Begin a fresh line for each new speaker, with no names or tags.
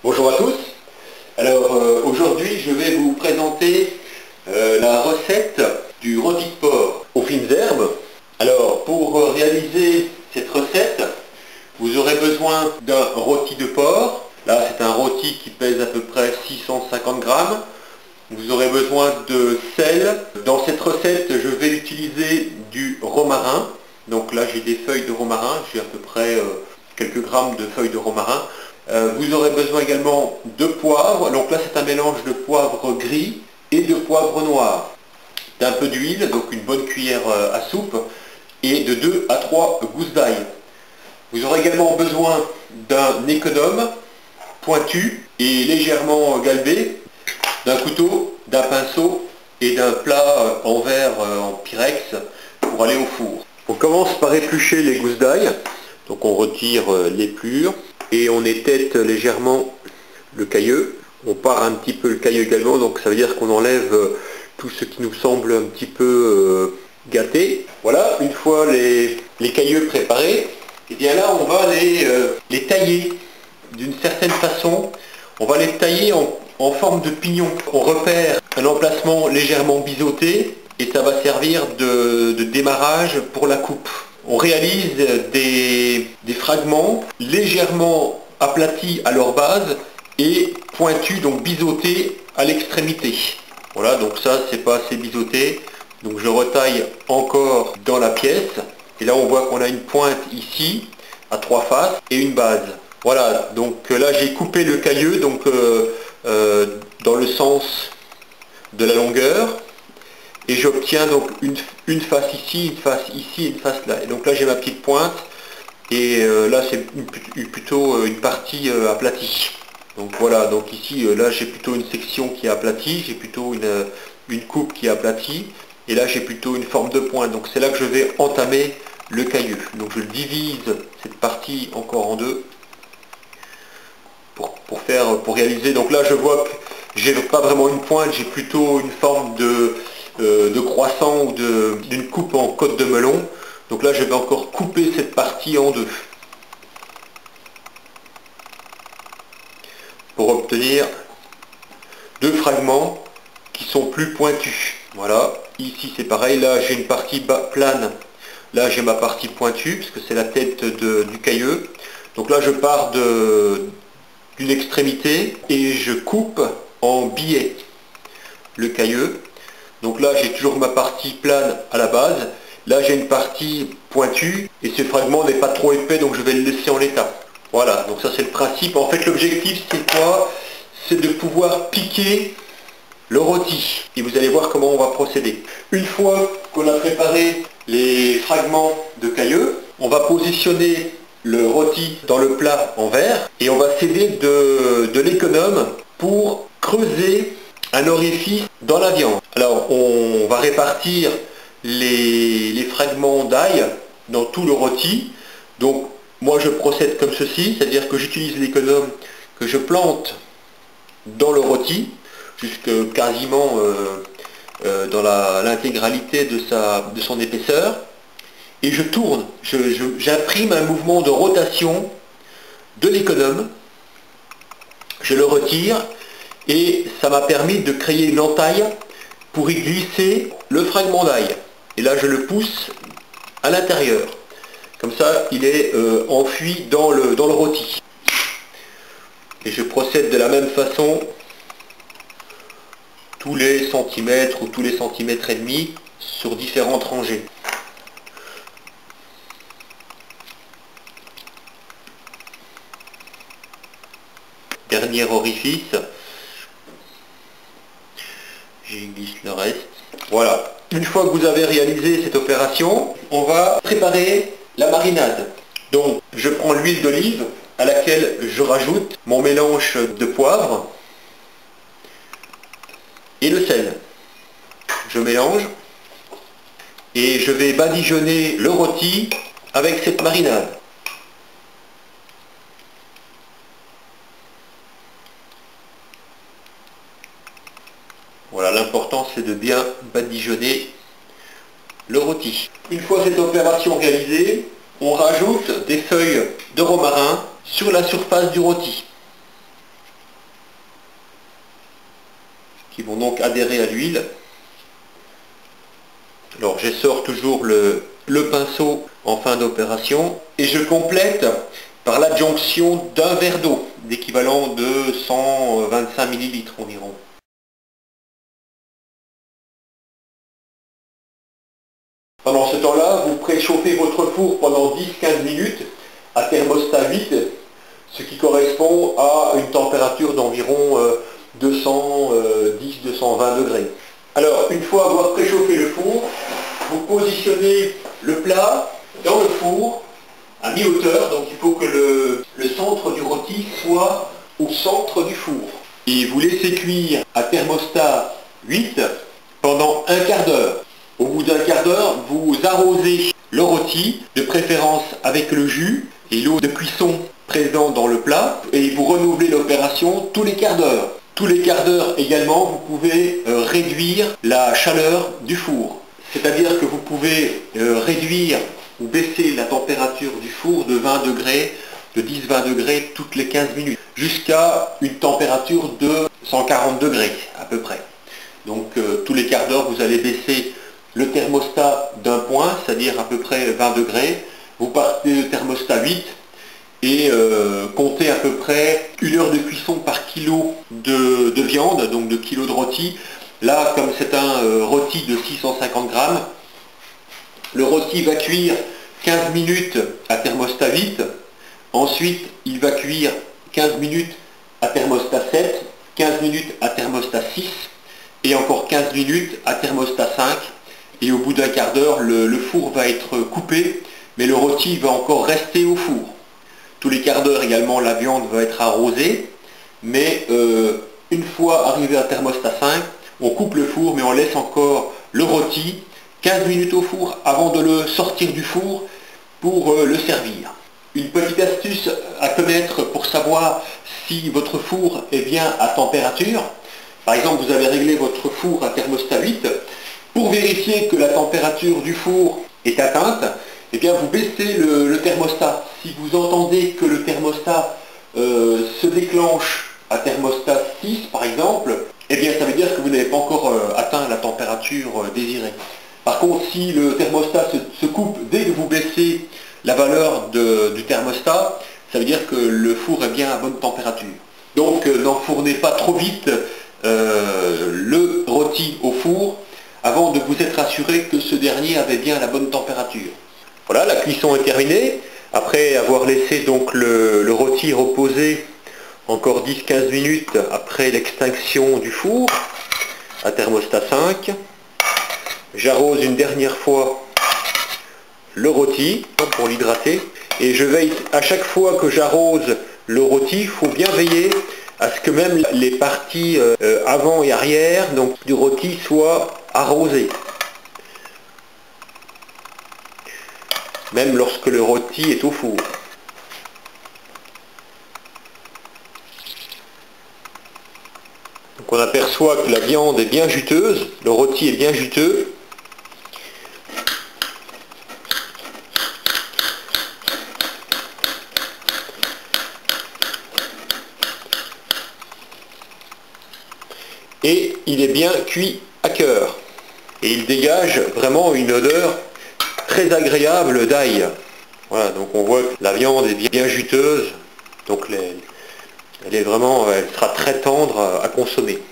Bonjour à tous. Alors aujourd'hui je vais vous présenter la recette du rôti de porc aux fines herbes. Alors pour réaliser cette recette, vous aurez besoin d'un rôti de porc. Là c'est un rôti qui pèse à peu près 650 grammes. Vous aurez besoin de sel. Dans cette recette je vais utiliser du romarin. Donc là j'ai des feuilles de romarin, j'ai à peu près quelques grammes de feuilles de romarin. Vous aurez besoin également de poivre, donc là c'est un mélange de poivre gris et de poivre noir, d'un peu d'huile, donc une bonne cuillère à soupe, et de 2 à 3 gousses d'ail. Vous aurez également besoin d'un économe pointu et légèrement galbé, d'un couteau, d'un pinceau et d'un plat en verre en pyrex pour aller au four. On commence par éplucher les gousses d'ail, donc on retire l'éplure. Et on étête légèrement le cailleux. On part un petit peu le cailleux également, donc ça veut dire qu'on enlève tout ce qui nous semble un petit peu gâté. Voilà, une fois les cailleux préparés, et bien là on va les tailler d'une certaine façon. On va les tailler en forme de pignon. On repère un emplacement légèrement biseauté et ça va servir de démarrage pour la coupe. On réalise des fragments légèrement aplatis à leur base et pointus, donc biseautés à l'extrémité. Voilà, donc ça c'est pas assez biseauté, donc je retaille encore dans la pièce et là on voit qu'on a une pointe ici à 3 faces et une base. Voilà, donc là j'ai coupé le cailleux donc dans le sens de la longueur. Et j'obtiens donc une face ici, une face ici, une face là. Et donc là j'ai ma petite pointe et là c'est plutôt une partie aplatie. Donc voilà, donc ici là j'ai plutôt une section qui est aplatie, j'ai plutôt une coupe qui est aplatie et là j'ai plutôt une forme de pointe. Donc c'est là que je vais entamer le cailleux. Donc je divise cette partie encore en deux pour réaliser. Donc là je vois que j'ai pas vraiment une pointe, j'ai plutôt une forme de croissant ou d'une coupe en côte de melon. Donc là je vais encore couper cette partie en deux pour obtenir deux fragments qui sont plus pointus. Voilà, ici c'est pareil, là j'ai une partie plane, là j'ai ma partie pointue parce que c'est la tête du cailleux. Donc là je pars d'une extrémité et je coupe en billets le cailleux. Donc là j'ai toujours ma partie plane à la base, là j'ai une partie pointue et ce fragment n'est pas trop épais donc je vais le laisser en l'état. Voilà, donc ça c'est le principe. En fait l'objectif c'est quoi? C'est de pouvoir piquer le rôti et vous allez voir comment on va procéder. Une fois qu'on a préparé les fragments de cailleux, on va positionner le rôti dans le plat en verre et on va s'aider de l'économe pour creuser un orifice dans la viande. Alors on va répartir les fragments d'ail dans tout le rôti. Donc moi je procède comme ceci, c'est-à-dire que j'utilise l'économe que je plante dans le rôti, jusque quasiment dans l'intégralité de son épaisseur. Et je tourne, j'imprime un mouvement de rotation de l'économe, je le retire et ça m'a permis de créer une entaille pour y glisser le fragment d'ail. Et là je le pousse à l'intérieur. Comme ça il est enfui dans le rôti. Et je procède de la même façon tous les centimètres ou tous les centimètres et demi sur différentes rangées. Dernier orifice, j'y glisse le reste. Voilà. Une fois que vous avez réalisé cette opération, on va préparer la marinade. Donc, je prends l'huile d'olive à laquelle je rajoute mon mélange de poivre et le sel. Je mélange et je vais badigeonner le rôti avec cette marinade. Voilà, l'important c'est de bien badigeonner le rôti. Une fois cette opération réalisée, on rajoute des feuilles de romarin sur la surface du rôti. qui vont donc adhérer à l'huile. Alors j'essore toujours le pinceau en fin d'opération et je complète par l'adjonction d'un verre d'eau, d'équivalent de 125 ml environ. Pendant ce temps-là, vous préchauffez votre four pendant 10-15 minutes à thermostat 8, ce qui correspond à une température d'environ 210-220 degrés. Alors, une fois avoir préchauffé le four, vous positionnez le plat dans le four à mi-hauteur, donc il faut que le centre du rôti soit au centre du four. Et vous laissez cuire à thermostat 8 pendant un quart d'heure. Au bout d'un quart d'heure, vous arrosez le rôti, de préférence avec le jus et l'eau de cuisson présent dans le plat, et vous renouvelez l'opération tous les quarts d'heure. Tous les quarts d'heure également, vous pouvez réduire la chaleur du four. C'est-à-dire que vous pouvez réduire ou baisser la température du four de 20 degrés, de 10-20 degrés toutes les 15 minutes, jusqu'à une température de 140 degrés à peu près. Donc tous les quarts d'heure, vous allez baisser le thermostat d'un point, c'est-à-dire à peu près 20 degrés. Vous partez de thermostat 8 et comptez à peu près 1 heure de cuisson par kilo de viande, donc de kilo de rôti. Là, comme c'est un rôti de 650 grammes, le rôti va cuire 15 minutes à thermostat 8. Ensuite, il va cuire 15 minutes à thermostat 7, 15 minutes à thermostat 6 et encore 15 minutes à thermostat 5. Et au bout d'un quart d'heure, le four va être coupé, mais le rôti va encore rester au four. Tous les quarts d'heure également, la viande va être arrosée, mais une fois arrivé à thermostat 5, on coupe le four, mais on laisse encore le rôti 15 minutes au four avant de le sortir du four pour le servir. Une petite astuce à connaître pour savoir si votre four est bien à température. Par exemple, vous avez réglé votre four à thermostat 8. Pour vérifier que la température du four est atteinte, eh bien vous baissez le thermostat. Si vous entendez que le thermostat se déclenche à thermostat 6 par exemple, eh bien ça veut dire que vous n'avez pas encore atteint la température désirée. Par contre, si le thermostat se coupe dès que vous baissez la valeur du thermostat, ça veut dire que le four est bien à bonne température. Donc n'enfournez pas trop vite le rôti au four avant de vous être assuré que ce dernier avait bien la bonne température. Voilà, la cuisson est terminée. Après avoir laissé donc le rôti reposer encore 10-15 minutes après l'extinction du four à thermostat 5, j'arrose une dernière fois le rôti pour l'hydrater. Et je veille à chaque fois que j'arrose le rôti, il faut bien veiller à ce que même les parties avant et arrière donc, du rôti soient arrosées. Même lorsque le rôti est au four. Donc on aperçoit que la viande est bien juteuse, le rôti est bien juteux. Et il est bien cuit à cœur. Et il dégage vraiment une odeur très agréable d'ail. Voilà, donc on voit que la viande est bien juteuse, donc elle sera très tendre à consommer.